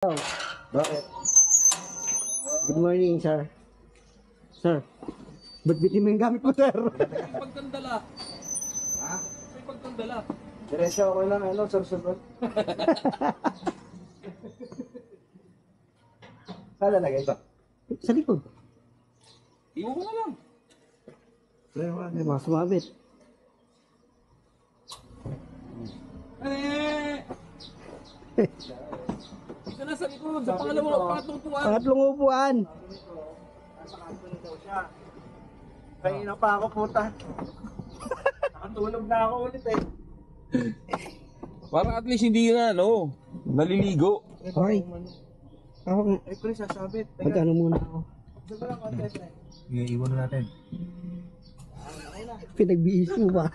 Oh, bakit? Good morning, sir. Sir, ba't bitin mo yung gamit mo, sir? May pagkandala. Ha? May pagkandala. Diretso ako lang, sir. Saan lalagay ito? Sa likod. Iwan mo na lang. Pero may mga sumabit. Ito na sa likod. Sa pangatlong upuan. Pangatlong upuan. Nasa kanto na daw siya. Kanina pa ako puta. Nakatulog na ako ulit eh. Para at least hindi na, naliligo. Okay. Ako, Ay, ko rin sasabit. magkano muna ako? Gusto ko lang contest eh. Iiwan na natin. Pinagbihis mo ba?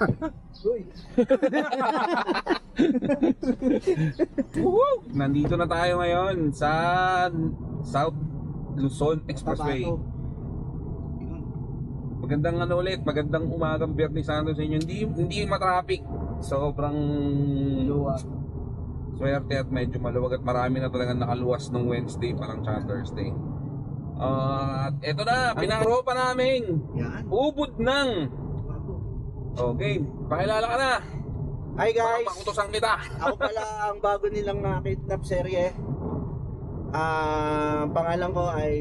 Nandito na tayo ngayon sa South Luzon Expressway. Magandang magandang umagang Biyernes Santo sa inyo. Hindi matraffic. Sobrang luwag. Swerte at medyo maluwag at marami na talagang nakaluwas nung Wednesday parang sa Thursday. At eto na, pinang-tropa namin. Yan. Ubod ng. Okay, pakilala ka na. Hi guys! Makutusan kita. Ako pala ang bago nilang nakidnap serye. Pangalan ko ay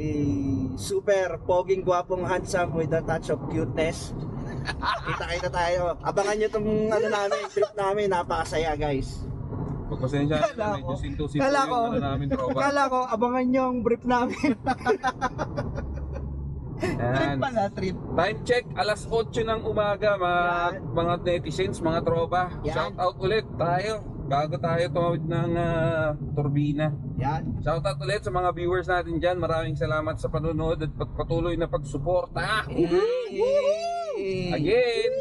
super poging gwapong handsome with a touch of cuteness. Kita tayo. Abangan nyo itong trip namin. Napakasaya guys. Pagpasensya Kala medyo ko- sinto-sinto kala yung ko- namin tropa. Akala ko, abangan nyo ang brief namin. Yan. Trip. Time check, alas 8 ng umaga mga netizens, mga tropa. Yan. Shout out ulit tayo bago tayo tumawid ng turbina. Yan. Shout out ulit sa mga viewers natin dyan. Maraming salamat sa panonood at patuloy na pagsuporta. Again,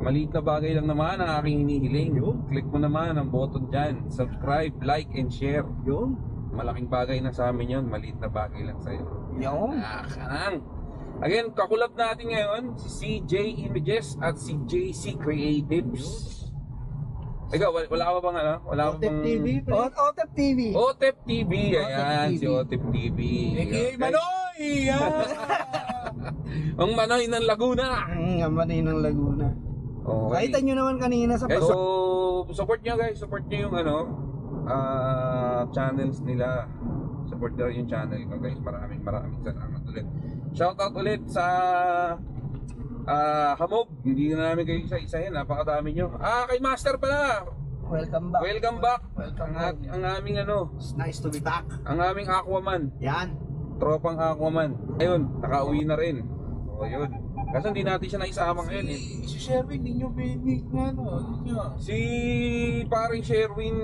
maliit na bagay lang naman ang aking hinihiling. Click mo naman ang button dyan. Subscribe, like, and share. Yun. Malaking bagay na sa amin yun. Maliit na bagay lang sa'yo. Yun. Kanang. Again, kakulab natin ngayon si CJ Images at si JC Creatives. Ikaw, wala ka ba bang Wala ka Otep bang... TV. Otep TV. Otep TV. Ayan, TV. si Otep TV. Okay, Manoy! Ang Manoy ng Laguna. Ang manay ng Laguna. Okay. Nakita nyo naman kanina sa Guys, so support nyo guys. Support nyo yung channels nila. Support nyo yung channel ko guys. Maraming salamat ulit. Shoutout ulit sa Hamob. Hindi na namin kayo isa-isahin. Napakadami nyo. Kay Master pala. Welcome back. Welcome back. Welcome Ang aming It's nice to be back. ang aming Aquaman. Yan. Tropang Aquaman. Ayun, nakauwi na rin. O yun. Kasi hindi natin siya naisama ngayon eh. Si Sherwin, hindi nyo binig na Si paring Sherwin,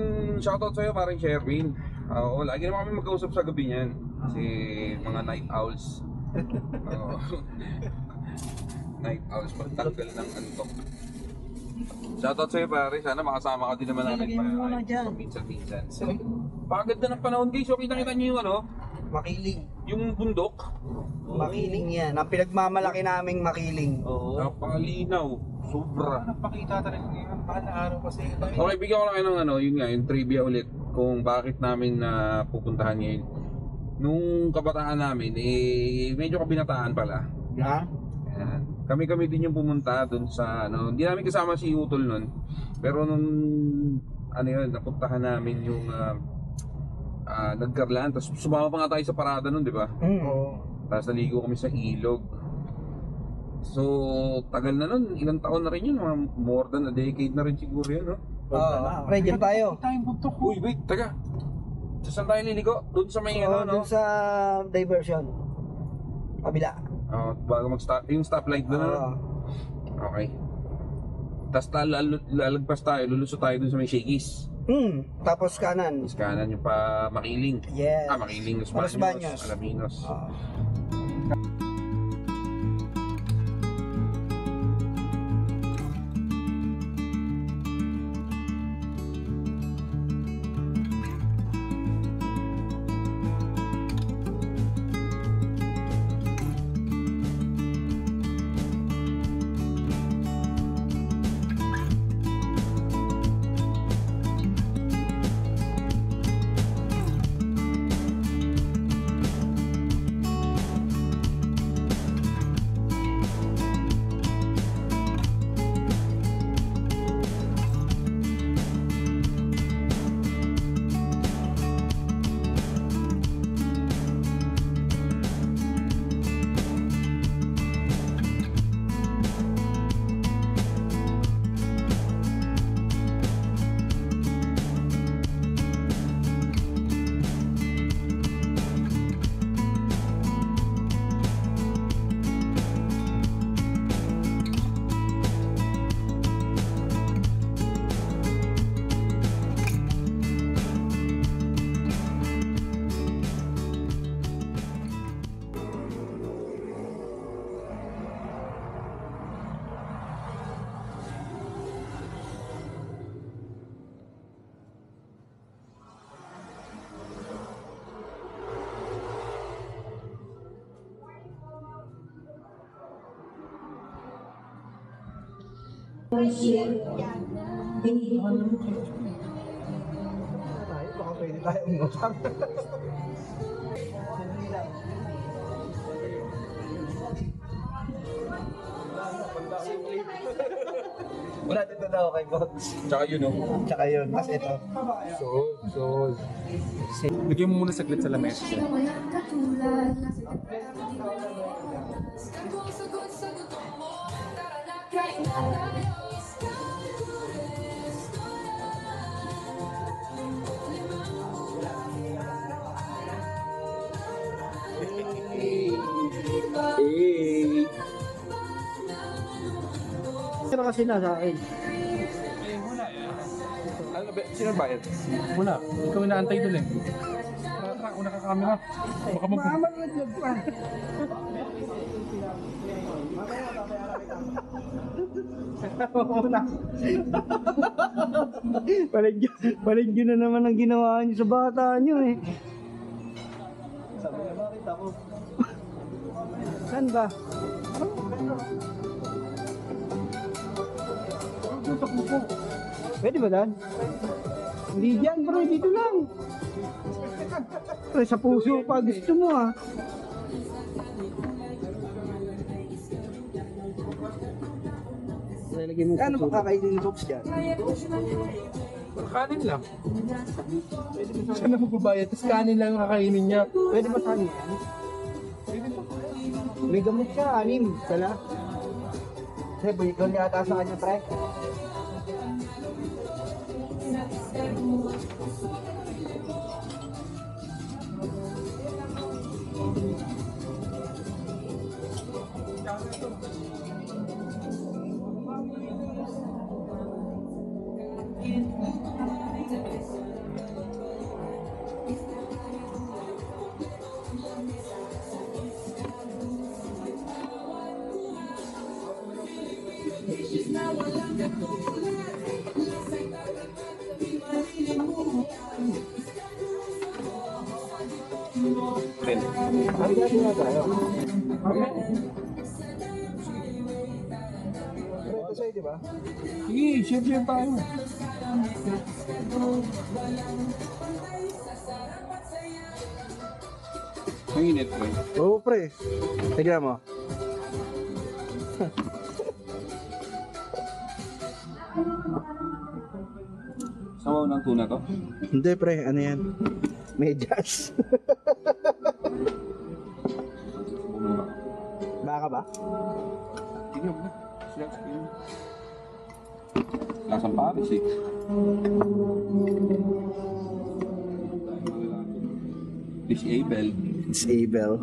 shoutout sa'yo paring Sherwin. Oo, lagi naman kami magkausap sa gabi niyan. Si mga night owls. Oo. Night owls, pagtanggal ng antok. Shoutout sa'yo pare, sana makasama ka din naman namin. Lagay mo muna dyan. Minsan-minsan. Pagod na ng panahon guys, so kita nyo yung Makiling. yung bundok. Makiling yan. Ang pinagmamalaki naming makiling. Oo. Napakalinaw. Sobra. Napakita talaga ngayon. Paano araw kasi. Okay, bigyan ko lang kayo ng yun nga, yung trivia ulit kung bakit namin na pupuntahan ngayon. Nung kabataan namin, medyo kabinataan pala. Yan. Ayan. Kami din yung pumunta dun sa, hindi namin kasama si Utol nun. Pero nung, napuntahan namin yung, nagkarlan. Tapos sumama pa nga tayo sa parada nun, di ba? Tapos naligo kami sa ilog. So, tagal na nun. Ilang taon na rin yun. Mga more than a decade na rin siguro yun, no? Pre, dyan tayo. Tayong buntok ko. Uy, wait, taga. Saan tayo liligo? Doon sa may Doon sa diversion. Kabila. Bago mag-stop, yung stoplight doon, Okay. Tapos lalagpas tayo, lulusot tayo doon sa may Shakey's. Tapos kanan. Tapos kanan yung pa Makiling. Yes. Makiling, Los Los Baños, Baños. Alaminos. Baka pwede tayo umutang. Wala dito daw kay Box. Tsaka yun, oh. Tsaka yun. Tapos ito. Sol. Lagyan mo muna saglit sa lamesa. Hey. Pero kasi na sa akin. Ano ba? Sino bayad? Wala, ikaw inaantay dun eh. Tara, una ka camera. Baka Baligyo na naman ang ginawa niyo sa bata niyo eh. Sabi na bakit ako? Saan ba? Pwede ba Dan? Hindi dyan bro, dito lang. Sa puso pa, gusto mo ah. Ano ba kakainin ni Box dyan? kanin lang. Siya na magbabayad, tapos kanin lang ang kakainin niya. Pwede ba kanin yan? May gamot ka, anim. Sala. Kasi bulikon niya ata sa kanya, pre. Hati-hati na tayo. Pre, ito sa'yo, di ba? Sige, siyempre tayo. Ang init, pre. Oo, pre. Tignan mo. Sabaw ng tuna to? Hindi, pre. Ano yan? Medyas. Baka ba? Tingnan mo. Lasang Paris eh. Disable. Disable.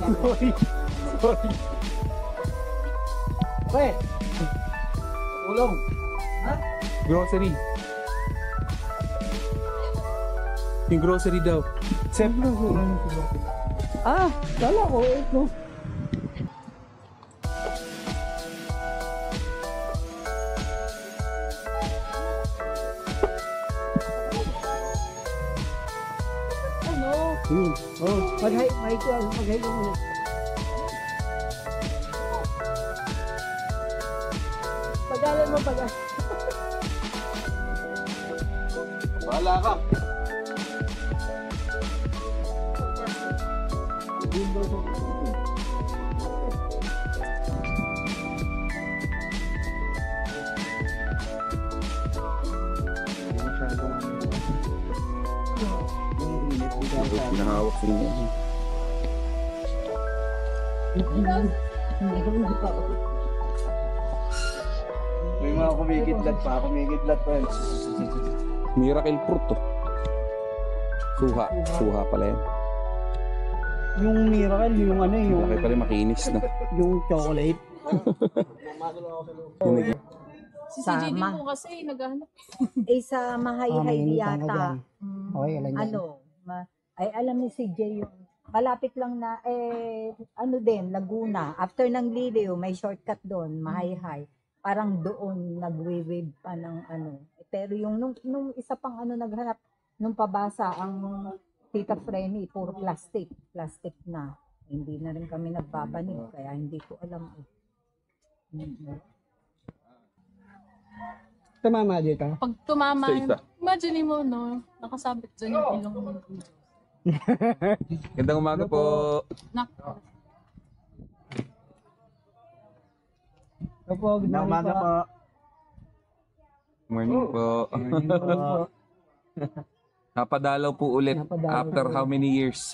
Sorry. Sorry. Pre! Ulong. Grocery. Yung grocery daw. Sep. Ah, kala ko, ito. Ano? Oh, mag-hi ka muna. Pagalan mo, pagalan. Bahala ka. Pinahawak sa inyo. May mga kumikidlat pa, Miracle fruit to. Suha pala yan. Yung miracle, yung ano, Laki pala makinis na. yung chocolate. Si CJ din po kasi naghahanap. Sa Mahayhay yata. Okay, alam niya. Ay alam ni CJ yung malapit lang na ano din Laguna. After ng Liliw may shortcut doon, Mahayhay. Parang doon nagwe-wave pa ng ano. Pero yung nung isa pang ano naghanap nung pabasa ang Tita Frenny, puro plastic na. Hindi na rin kami nagbabanig kaya hindi ko alam eh. Tumama dito. Pag tumama, Sa isa. imagine mo, no? Nakasabit dyan yung ilong mo. Gandang umaga po. Nak, Opo, good morning Umaga po. po. Morning po. Napadalaw po ulit Napadalaw after po how many years?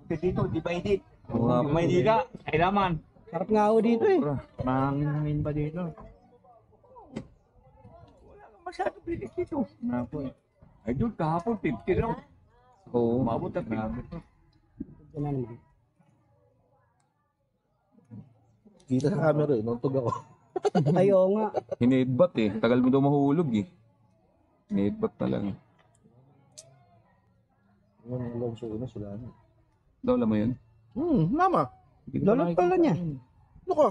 Dito, di ba edit? Oo nga po. Maynila, ay naman. Sarap nga ako dito eh. Mangin ba dito? Wala kang masyado pilit dito. Na po eh. Ay doon, kahapon 50 lang. Oo. Umabot na 50. Ito na naman. Kita sa camera eh, nantog ako. Ay, oo nga. Hinidbat eh. Tagal mo daw mahulog eh. Hinidbat na lang. Yung long show na sila. Daw alam mo yun? Mama. Hindi ko Lolo pala niya. Ano ka?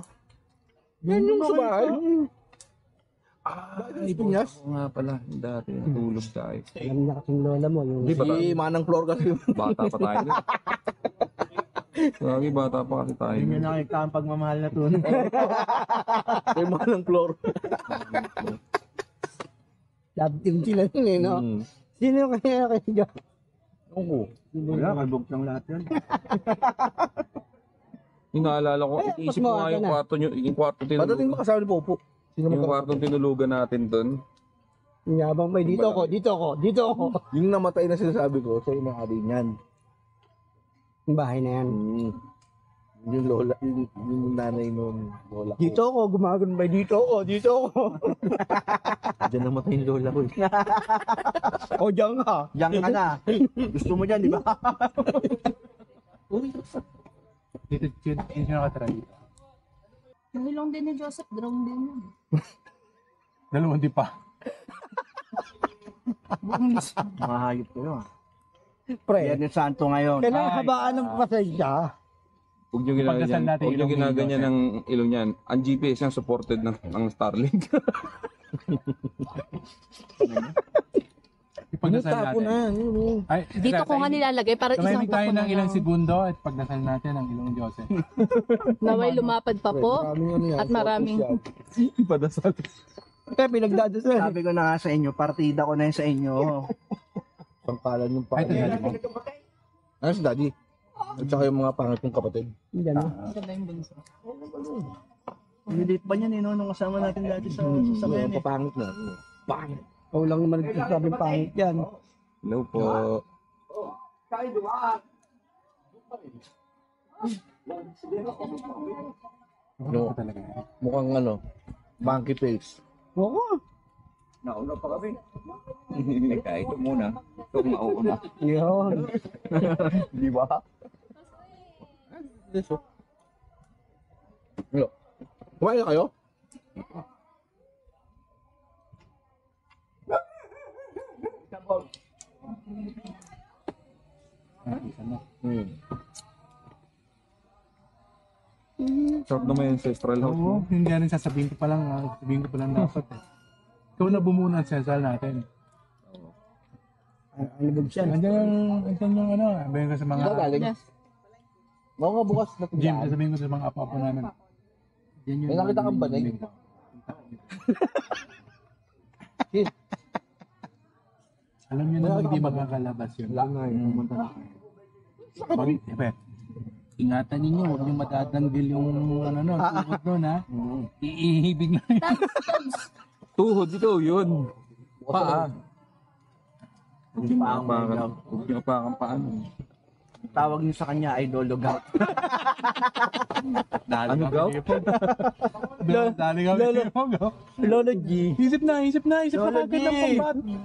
Yan yung sa bahay. Ay, Pinyas? oo nga pala. Dati natulog tayo. Alam niya kasing lola mo. Yung Di ba Si Manang Flor kasi. bata pa tayo? Lagi bata pa kasi tayo. Hindi nyo nakita ang pagmamahal na tunay. Si Manang Flor. love team sila nun eh, no? Sino kaya kayo? Ako. Wala, kalbog ng lahat yan. Yung naalala ko, iisip ko nga yung kwarto nyo, yung kwarto Padating tinulugan. makasama ni Popo. Sino Yung magkakaroon? kwartong tinulugan natin doon. Yabang may dito ako, dito ako, dito ako. Yung namatay na sinasabi ko, siya yung nakari niyan. Yung bahay na yan. Yung lola, yung nanay nun, lola ko. Dito ako, gumagon ba? Dito ako, dito ako. Diyan namatay yung lola ko. O, diyan ka. Yang ka na. Gusto mo dyan, di ba? Dito siya nakatira dito. yung ilong din ni Joseph, drown din yun. Dalawang di pa. Mga hayop ko yun. Pre, Yan yung santo ngayon. kailangan Ay. habaan ng pasensya. Huwag nyo Ipagdasal ginaganyan, natin huwag nyo ilong ni ginaganyan Joseph. ng ilong yan. Ang GPS niya supported ng Starlink. Ipagdasal Tapo natin. na. Ay, Dito ko nga nilalagay para isang Tumimik tayo pa ng ilang segundo at pagdasal natin ang ilong Joseph. Naway lumapad pa po. Maraming ano yan, At maraming- photos yan. Ipadasal. Kaya pinagdadasal. Sabi ko na nga sa inyo, partida ko na yun sa inyo. Pangkalan yung Ay, ito pangit. daddy mo. Ano si daddy? At saka yung mga pangit kong kapatid. Diyan o. Ang ganda yung bunso. Nilit pa niyan eh, no? Nung kasama natin dati sa sasakyan Yung eh. papangit na. Pangit. Ikaw lang naman nagsasabing pangit yan. Hello po. No, Talaga. mukhang ano, monkey face. Oo. Nauna pa kami. Teka, ito muna. Ito mauna. Yun. Di ba? Eso. Yo. Kumain na kayo? Sarap naman yung ancestral house mo. Oo, hindi rin sasabihin ko pa lang, sabihin ko pa lang dapat eh. Ikaw na bumuo ng sensal natin. Ano ba siya? Andiyan yung ano, sabihin ko sa mga Saan galing? Yes. Mga nga bukas na gym, sabihin ko sa mga apo-apo namin. Yan May nakita kang banay? Alam niyo na hindi makakalabas yun. Bakit? Ingatan ninyo, huwag niyo matatanggil yung ano no, tuhod nun ha. Iihibig na yun. Tuhod, ikaw yun. Paa. Hindi pa ang Huwag niyo pa kang paano. tawag niyo sa kanya ay Lolo Gout. Ano gaw? Dali ka. Lolo G. Isip na Lolo kagad ng G.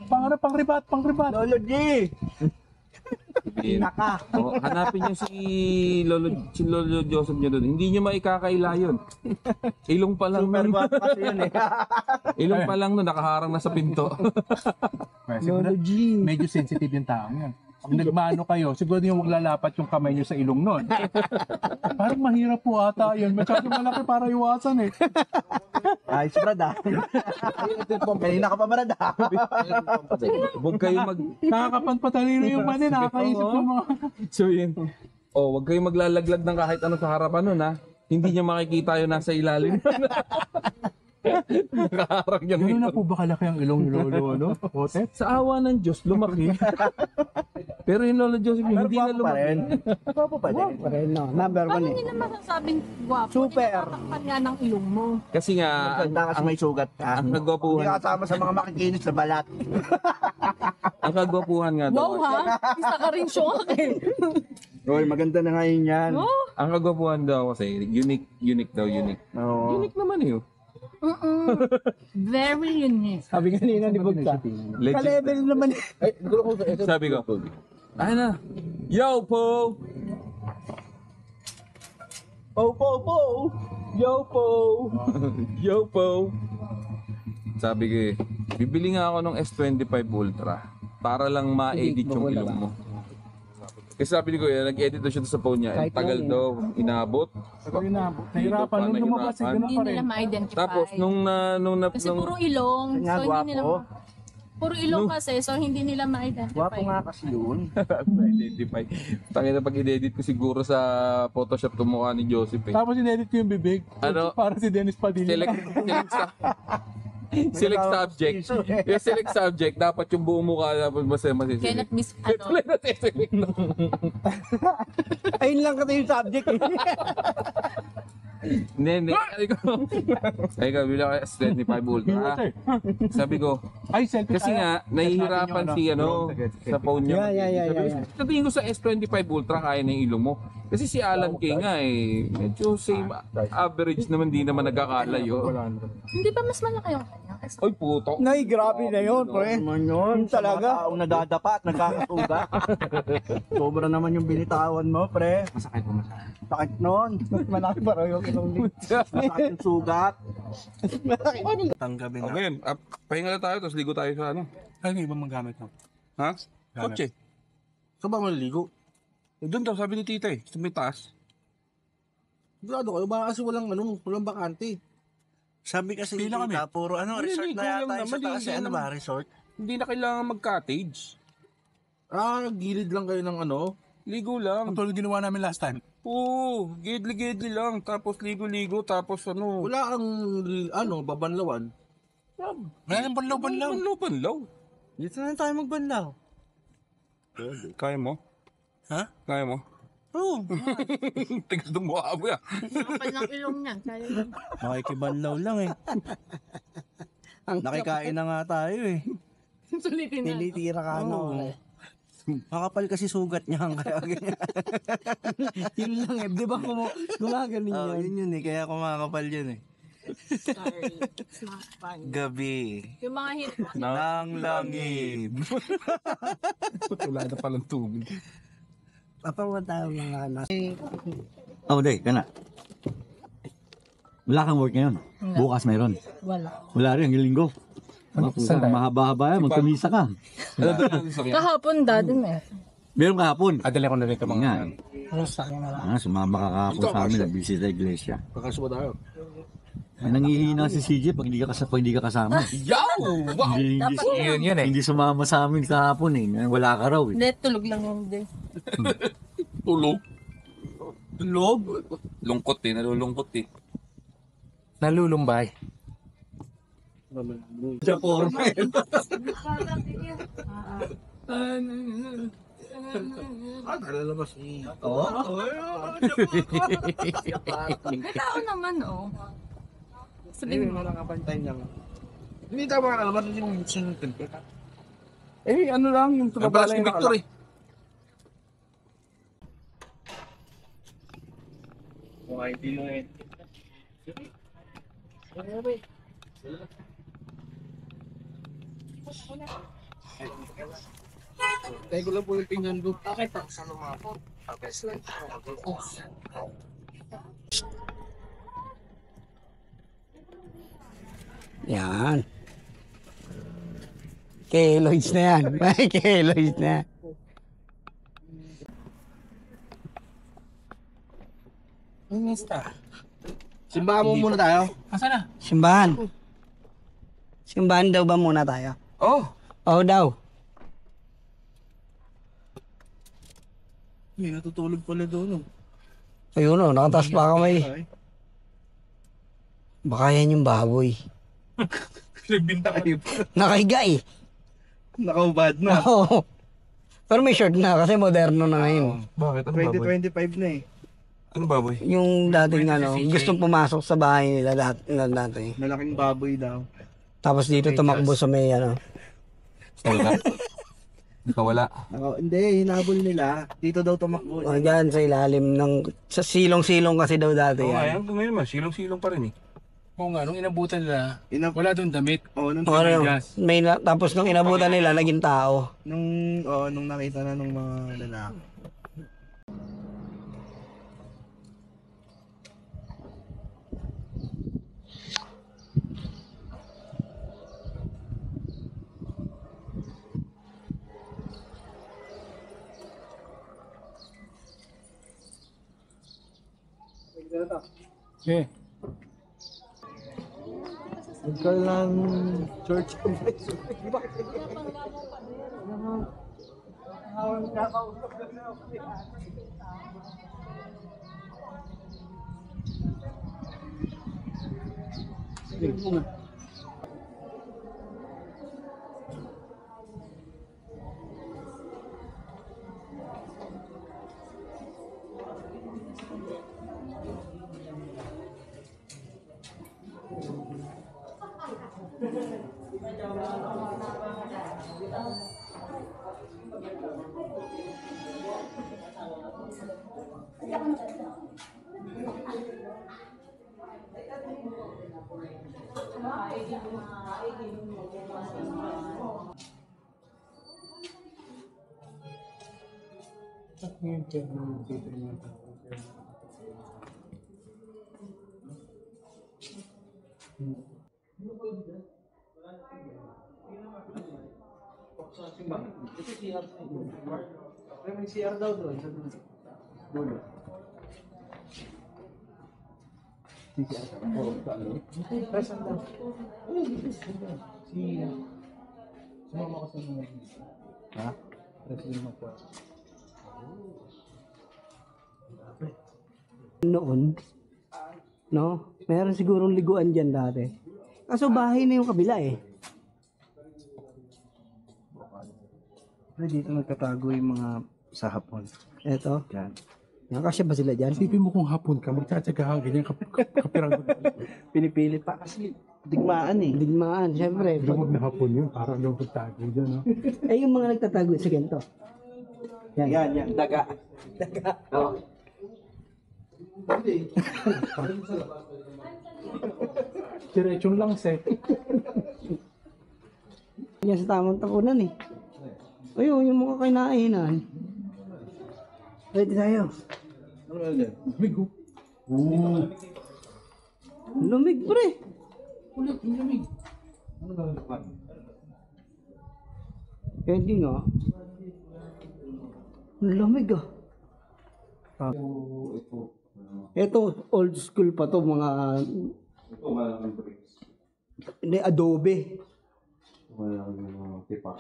pangbat. Pangribat. Lolo G! Naka. Oh, hanapin niyo si Lolo Joseph niyo doon. Hindi niyo maikakaila yun. Ilong pa lang Super nun. bad kasi yun eh. Ilong pa lang nun, nakaharang na sa pinto. Lolo G. Medyo sensitive yung taong yan. Pag nagmano kayo, siguro yung maglalapat yung kamay nyo sa ilong nun. Parang mahirap po ata yun. Masyadong malaki para iwasan eh. Ayos brad ah. Kanina ka pa brad ah. Huwag kayo Nakakapanpatalino yung mani, nakakaisip yung mga... So yun. Oh, huwag kayo maglalaglag ng kahit ano sa harapan nun ha. Hindi niya makikita yun nasa ilalim. Nakaharang niya Gano'n na ngayon. po ba kalaki ang ilong ni Lolo, ano? Otet? Sa awa ng Diyos, lumaki. Pero yung Lolo Joseph, Pero hindi na gwapo pa lumaki. rin. Gwapo pa rin. Pa rin, no? Number Paano 1 eh. nila masasabing gwapo? Super. Natatakpan nga ng ilong mo. Kasi nga, Ganda kasi may sugat ka. ang Hindi kagwapuhan, ka kasama sa mga makikinis na balat. ang kagwapuhan nga daw. Wow ha? Isa ka rin shock eh. Roy, maganda na ngayon yan. Ang kagwapuhan daw kasi, unique daw, unique. Oo. Unique naman eh. Very unique. Sabi kanina ni Bugta. Legend. Ka-level naman eh. Ay, gulo ko sa ito. Sabi ko, ay na, yo po! Po, po, po! Yo po! Yo po! Sabi ko eh, bibili nga ako ng S25 Ultra para lang ma-edit yung ilong mo. Kasi sabi ni Kuya, nag-edit daw siya sa phone niya. Ang tagal daw, inabot. Nahirapan nung lumabas, eh, ganun Hindi pa nila rin. ma-identify. Tapos nung Kasi puro ilong, Nga, so hindi nila gwapo. puro ilong kasi, so hindi nila ma-identify. Gwapo nga kasi yun. ma-identify. Tangin na pag i-edit ko siguro sa Photoshop itong mukha ni Joseph eh. Tapos in-edit ko yung bibig. Ano? Para si Dennis Padilla. Select subject. Yung select subject, dapat yung buong mukha dapat masiselect. Cannot miss, ano, Ayun lang kasi yung subject eh. Hindi. Ay ko, bili ako S25 Ultra. Sabi ko, Ay, selfie kasi tayo. nga, nahihirapan si sa phone niya. Yeah. Sabi ko, tingin ko sa S25 Ultra, kaya na yung ilong mo. Kasi si Alan Kay nga eh, medyo same average naman, di naman nagkakalayo. hindi ba mas malaki yung kanya? Kasi Oy, puto. Nay, grabe na yun, pre. Naman yun. Sa mga Talaga? taong nadadapa at nagkakasugat. Sobra naman yung binitawan mo, pre. Masakit po masakit. Sakit nun. Malaki pa rin yung ilong ni. Masakit yung sugat. Tanggapin na. Okay, pahinga na tayo, tapos ligo tayo sa ano. Ano yung ibang magamit mo? Ha? Kotse. Saan ba maliligo? Doon daw, sabi ni tita eh, sa may taas. Sigurado kayo, baka kasi walang bakante. Sabi kasi Pila kami. kita, puro ano, Hindi, resort hindi, na yata kulang yung sa naman, taas. hindi Ano ba, naman. resort? Hindi na kailangan mag-cottage. Gilid lang kayo ng ano. Ligo lang. Tulad ginawa namin last time. Oo, gidli-gidli lang. Tapos ligo-ligo, tapos ano. Wala ang, babanlawan. Wala nang banlaw-banlaw. Banlaw. Dito na tayo magbanlaw. Kaya mo? Ha? Kaya mo? Oo. Tigas ng mukha mo yan. kapal ng ilong niya. Kaya yun. Makikibanlaw lang eh. Nakikain na nga tayo eh. Sulitin na. Tinitira ka ano. Makapal kasi sugat niya. Kaya ganyan. Yun lang eh. Di ba gumagaling Oo, yan? yun eh. Kaya kumakapal yun eh. Sorry. It's not fun. Gabi Yung mga hit. ng langit. Wala na palang tubig. Papawa tayo mga anak. Oh, day, kana. Wala kang work ngayon. Bukas mayroon. Wala. Wala rin, ang linggo. Mahaba-haba yan, magkamisa ka. Kahapon dati meron. Meron kahapon. Adali ko na rin ito Nga. mga. Ano sa akin na lang. Sumama ka kahapon sa amin, nag-visit sa iglesia. Kakasuba tayo. Ay, nangihina si CJ pag hindi ka kasama. Hindi sumama sa amin kahapon eh. Wala ka raw eh. Hindi, tulog lang yun din. Tulog? Tulog? Lungkot eh, nalulungkot eh. Nalulumbay. Sa forma eh. Nalalabas niya. May tao naman, oh. Sabihin mo. Walang kapantay niya. Hindi tama ka naman yung sinutin. Eh, ano lang, yung Nabala si Victor eh. Tayo ko lang po yung pinggan ko. Yan. Keloids na yan. May keloids na. Simbahan mo muna tayo. Asa na? Simbahan. Simbahan daw ba muna tayo? Oh, Oo daw. May natutulog pala doon. Ayun o, nakataas pa kamay. Baka yan yung baboy. Nagbinta kayo. Nakahiga eh. Nakaubad na. Oo. Pero may short na kasi moderno na ngayon. bakit? Ano baboy? 2025 na eh. Ano baboy? Yung dating ano, gustong pumasok sa bahay nila dati. Malaking baboy daw. Tapos dito tumakbo sa may ano. Nakawala. Hindi, hinabol nila. Dito daw tumakbo. Diyan sa ilalim ng, sa silong-silong kasi daw dati Oo, yan. ayan, ngayon man, silong-silong pa rin eh. Oo nga, nung inabutan nila, Inab- wala doon damit. nung, Ano yun? Tapos nung inabutan nila, naging tao. nung nakita na ng mga lalaki. Eh, Nagkalang church complex. May CR daw doon. Dulo. Present daw. Sumama ko sa mga. Ha? Present mo po. Noon, no? Meron sigurong liguan dyan dati. Kaso bahay na yung kabila eh. Pero dito nagtatago yung mga sa hapon. Eto. Yan. Nakasya ba sila dyan? isipin mo kung hapon ka, magtsatsaga ka, ganyan kapirang. Pinipili pa kasi digmaan eh. Digmaan, syempre. Lumag na hapon yun, parang yung pagtago dyan, no? Eh, yung mga nagtatago sa ganito. Yan. Daga. Oo. Diretsong lang, set. Yan sa tamang tapunan eh. Ayun, yung mga kinainan. Ready tayo. Bigo. Lumig pre. Ulit, yung lamig. Pwede nga. Ang lamig ah. Ito, old school pa to mga... Ito, malamang bricks. Hindi, adobe. Malamang tipak.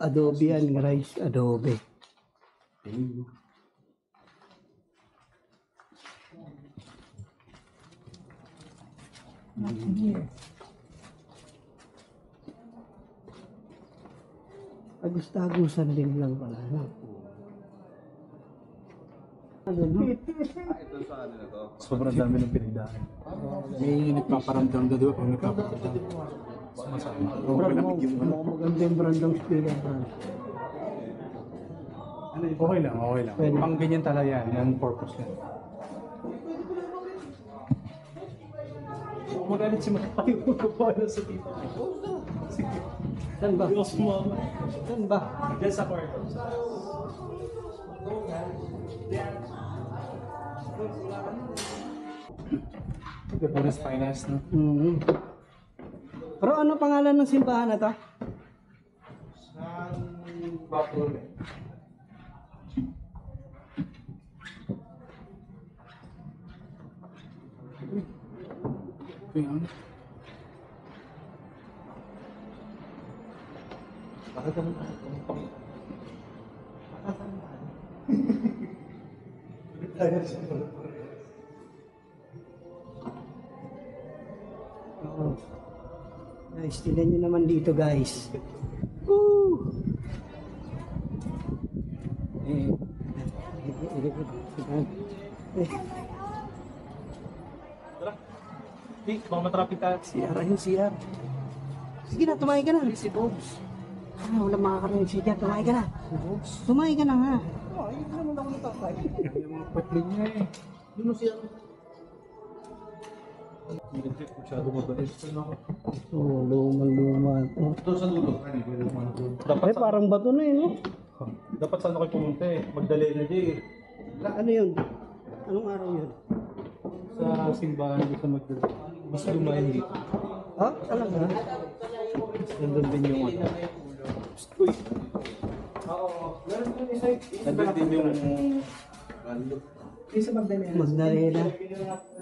Adobe yan, guys. Adobe. Agus-agusan din lang pala. No? Ito sa ano na to. Sobrang dami ng pinagdaan. May nagpaparamdam na doon. Pag nagpaparamdam. Sumasama. Maganda yung brand ng speaker. Okay lang, okay lang. Pang ganyan talaga yan. Yan ang purpose niya. Magalit si Matayo. Magpapala sa tito. Sige. Saan ba? Saan ba? Diyan sa kwarto. The bonus finance, no? Mm-hmm. Pero ano pangalan ng simbahan na to? Ayan. Oo. Guys, tignan nyo naman dito guys. Woo! Hey, baka matrapit tayo. CR, ayun CR. Sige na, tumayo ka na. Si Bobs. Wala makakarinig siya. Tumayo ka na. Tumayo ka na nga. Yung mga patlin niya eh. Yun o siya. Masyado mabait. Oo, luma. Ito sa dulo. Ay, parang bato na yun, no? Dapat saan ako pumunta eh. Magdala energy eh. Ano yun? Anong araw yun? Sa simbahan dito magdala. Mas lumayan dito. Ha? Talaga? Nandun din yung ano. Uy! Nandun din yung... Isa Magdalena.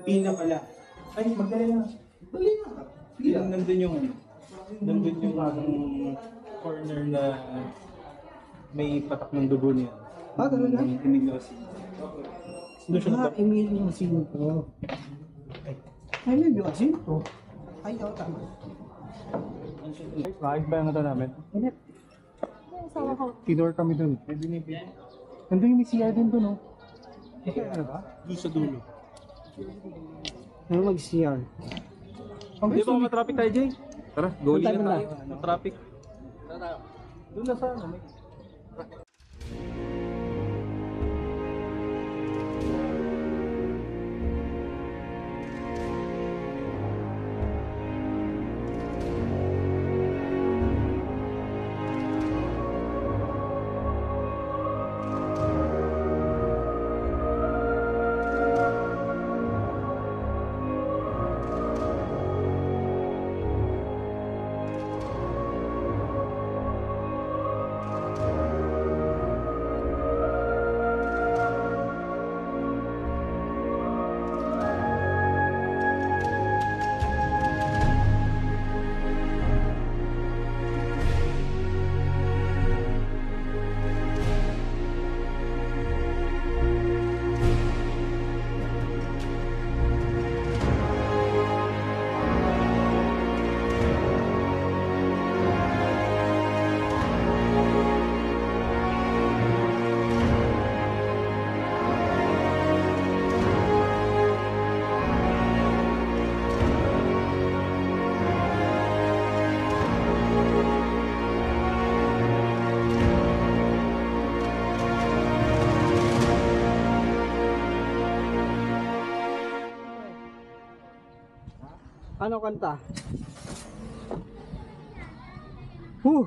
Pina pala. Ay, Magdalena. Magdalena. Nandun yung ano. Nandun yung corner na may patak ng dugo niya. Ah, talaga? Emilio Jacinto. Doon siya nagpa- Emilio Jacinto. Ay, Emilio Jacinto. Ay, oo, tama. Ayos ba yung ito namin? Hindi. Tidor kami dun. Nandun yung may CR din dun, no? Ano ba? Doon sa dulo. Ano mag-CR? Di ba matraffic tayo, Jay? Tara, goalie Punta na na. tayo. Matraffic. Doon na sa ano, Ano kanta? Huh.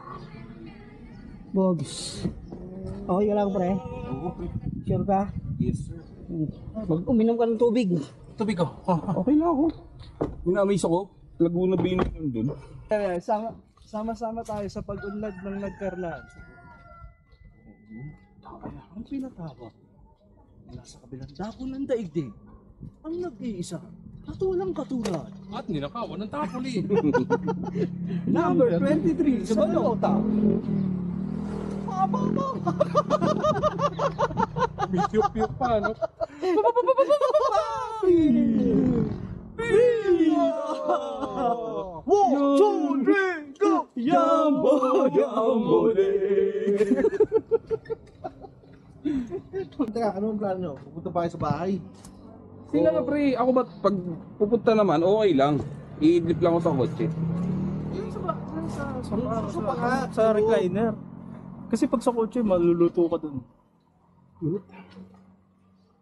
Bogs. Okay ka lang, pre? Sure ka? Yes, sir. Uminom ka ng tubig. Tubig ko. Okay lang ako. Minamaze ako. Laguna Bini yun dun. Sama-sama tayo sa pag-unlad ng nagkarlan. Ang pinatawa. Nasa kabilang dako ng daigdig. Ang nag-iisa at walang katulad. At ninakawan ng tapoli. Number 23 sa balota. Piyok-piyok pa, no? One, two, three, go! Yambo, yambo, Teka, anong plano nyo? Pupunta pa kayo sa bahay? Sila nga pre, ako ba pag pupunta naman, okay lang. I-idlip lang ako sa kotse. Sa recliner. Kasi pag sa kotse, maluluto ka dun.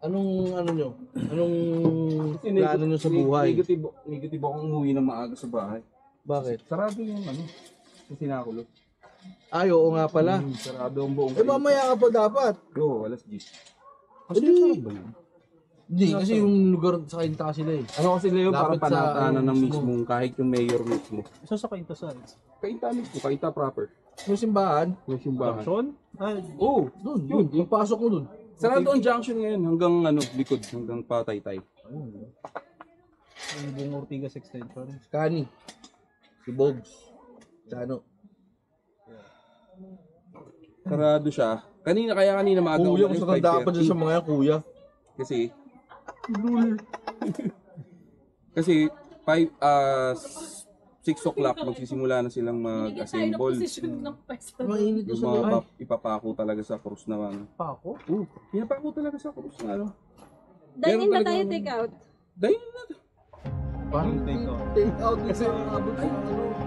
Anong ano nyo? Anong plano nyo sa buhay? Negative akong umuwi ng maaga sa bahay. Bakit? Sarado yung ano, yung sinakulot. Ay, oo nga pala. Sarado ang buong Eh, mamaya ka pa dapat. Oo, alas 10. Hindi, kasi yung lugar sa Kainta sila eh. Ano kasi Leo, parang Lapit sa panatanan ng mismo. mismong kahit yung mayor mismo. Isa sa kainta saan? Kainta mismo, Kainta proper. Yung simbahan, Yung simbahan. Son? Ay, Oo, doon, yun. Yung pasok mo doon. sarado ang junction ngayon hanggang ano, likod, hanggang Pataytay. yung buong Ortigas extension. Kani. Si Bogs. Chano. Sarado siya. Kanina maaga Kuya, umalis, kung sa tanda ka pa dyan sa 5:30. mga yan, kuya. Kasi kasi 6 o'clock magsisimula na silang mag-assemble. Mainit Yung sa mga loob. ipapako talaga sa krus na ano. Pako? Pinapako talaga sa krus na ano. Dine-in ba tayo Meron take out? Dine na. Parang take out. Take out kasi abot sa ano.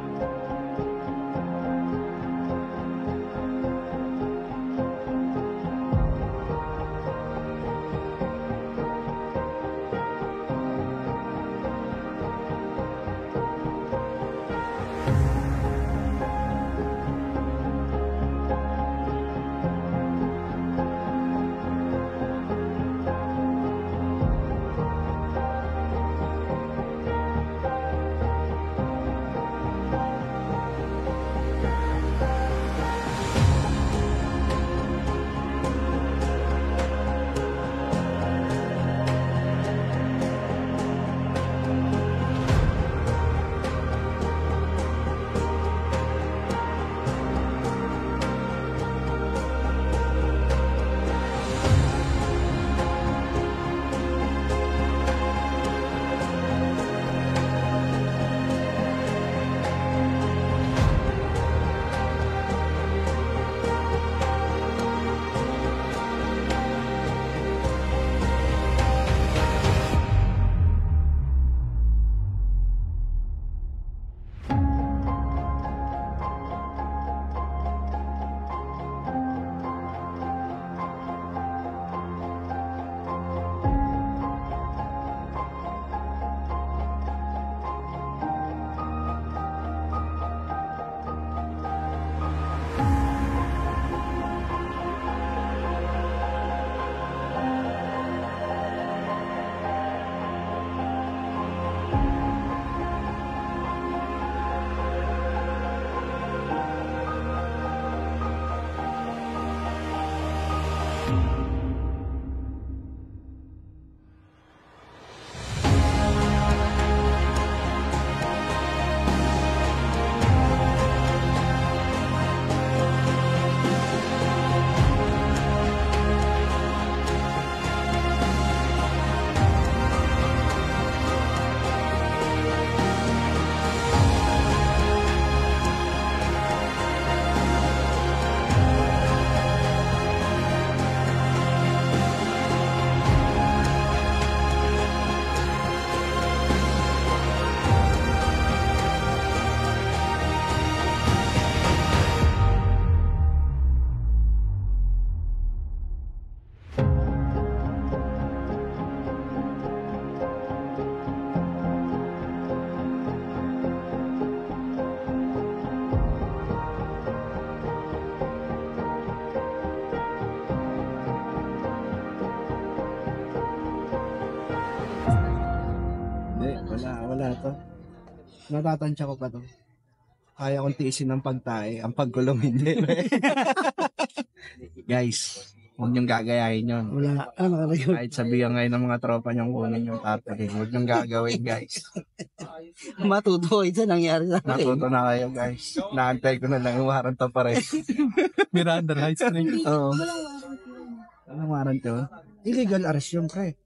Natatansya ko pa to. Kaya kong tiisin ng pagtae, ang pagkulong hindi. Guys, huwag niyong gagayahin yun. Wala. Ano ka yun? Kahit sabihan ngayon ng mga tropa niyong kunin yung tarpaulin, huwag niyong gagawin, guys. Matuto kayo sa nangyari sa akin. Natuto na kayo, guys. Naantay ko na lang, umarang to pa rin. Miranda Lights na yun. Oo. Walang warranty yun. Anong warrant yun? Illegal arrest yun, pre.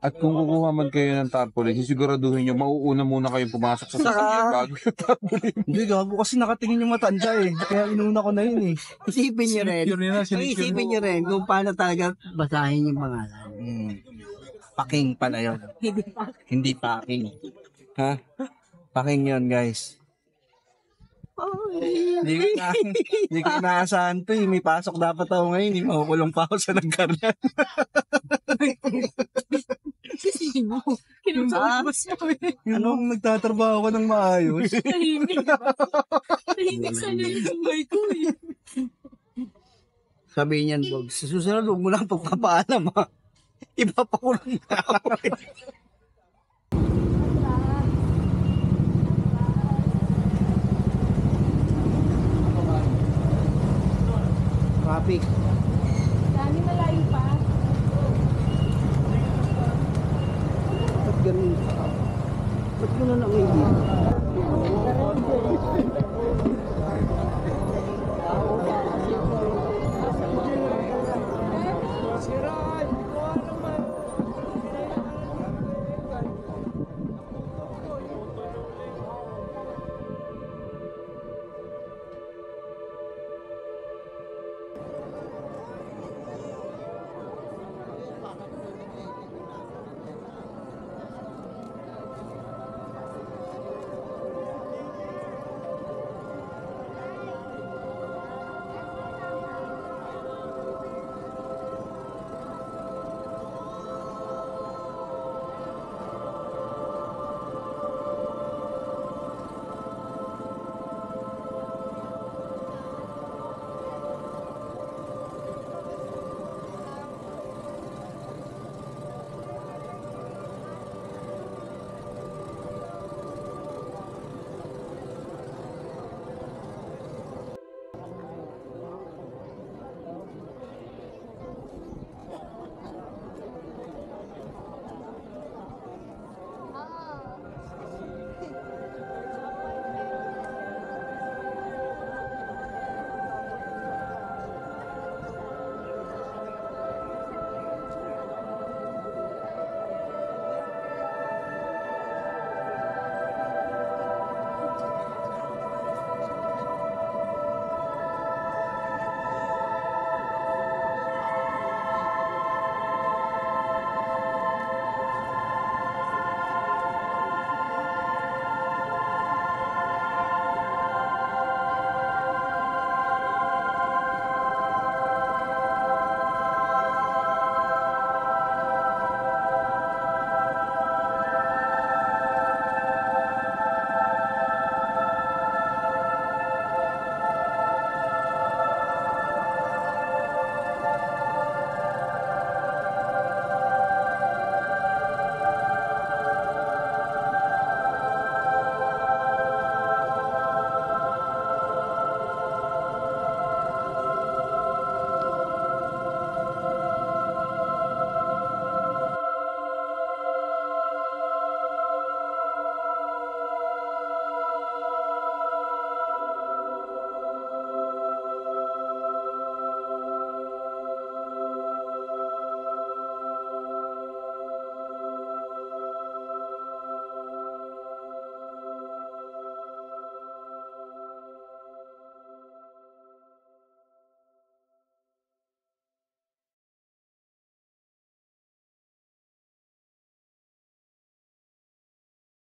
At kung kukuha man kayo ng tarpaulin, sisiguraduhin nyo, mauuna muna kayo pumasok sa sasakyan bago yung tarpaulin. Hindi, gago kasi nakatingin yung matanda eh. Kaya inuna ko na yun eh. Isipin niyo rin. Secure nila, Ay, sinicure isipin mo. niyo rin kung paano talaga basahin yung pangalan. Paking pala yun. Hindi pa. Hindi paking. Ha? Paking yun, guys. Hindi ko inaasahan to eh. May pasok dapat ako ngayon. Hindi makukulong pa ako sa nagkarlan. Kasi mo, kinusapos mo eh. Anong nagtatrabaho ka ng maayos? Tahimik. Tahimik sana yung buhay ko eh. Sabihin niyan, Bog. Sa susunod, huwag mo lang pagpapaalam ha. Ipapakulong na ako. Traffic. Dami malayo pa. Ba't ganun? Ba't ganun ang hindi?